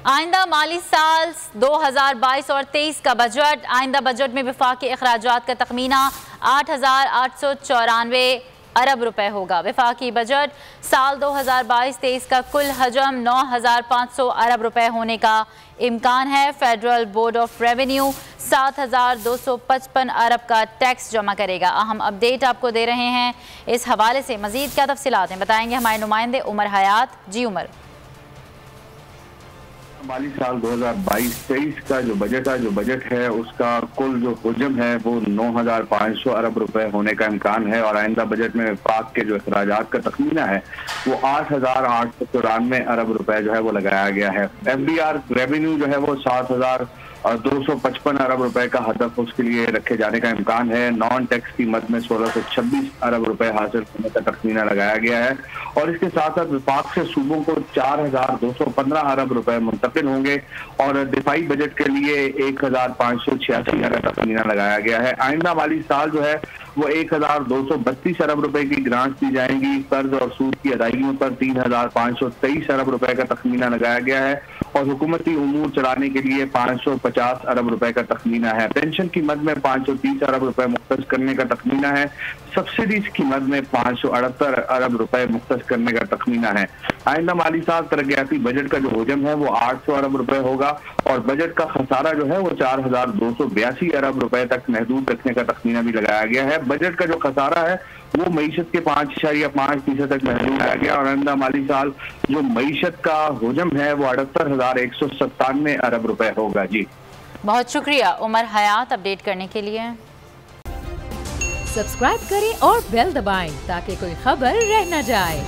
आइंदा माली साल 2022 और 23 का बजट। आइंदा बजट में वफाकी अखराजात का तखमीना 8,894 अरब रुपए होगा। वफाकी बजट साल 2022-23 का कुल हजम 9,500 अरब रुपए होने का इम्कान है। फेडरल बोर्ड ऑफ रेवेन्यू 7,255 अरब का टैक्स जमा करेगा। अहम अपडेट आपको दे रहे हैं। इस हवाले से मजीद क्या तफसीलात हैं बताएंगे हमारे नुमाइंदे उमर हयात। जी उमर। माली साल 2022-23 का जो बजट है उसका कुल जो हजम है वो 9,500 अरब रुपए होने का इम्कान है और आइंदा बजट में वफाक के जो अखराजात का तखमीना है वो 8,894 अरब रुपए जो है वो लगाया गया है। FDR रेवेन्यू जो है वो 7,255 अरब रुपए का हदफ उसके लिए रखे जाने का इम्कान है। नॉन टैक्स की मद में 1,626 अरब रुपए हासिल होने का तखमीना लगाया गया है और इसके साथ साथ विफाक से सूबों को 4,215 अरब रुपए मुंतकिल होंगे और दिफाई बजट के लिए 1,586 अरब तखमीना लगाया गया है। आइंदा माली साल जो है वो 1,232 अरब रुपए की ग्रांट दी जाएंगी। कर्ज और सूद की अदायगियों पर 3,523 अरब रुपए का तखमीना लगाया गया है और हुकूमती उमूर चलाने के लिए 550 अरब रुपए का तखमीना है। पेंशन की मद में 530 अरब रुपए मुख्तस करने का तखमीना है। सब्सिडीज की मद में 578 अरब रुपए मुख्तस करने का तखमीना है। आइंदा माली साल तरक्याती बजट का जो हजम है वो 800 अरब रुपए होगा और बजट का खसारा जो है वो 4,282 अरब रुपए तक महदूद रखने का तखमीना भी लगाया गया है। बजट का जो खसारा है वो मईशत के 5.5% तक महदूद आ गया और आइंदा माली साल जो मईशत का हजम है वो 78,197 अरब रुपए होगा। जी बहुत शुक्रिया उमर हयात अपडेट करने के लिए। सब्सक्राइब करें और बेल दबाएं ताकि कोई खबर रह न जाए।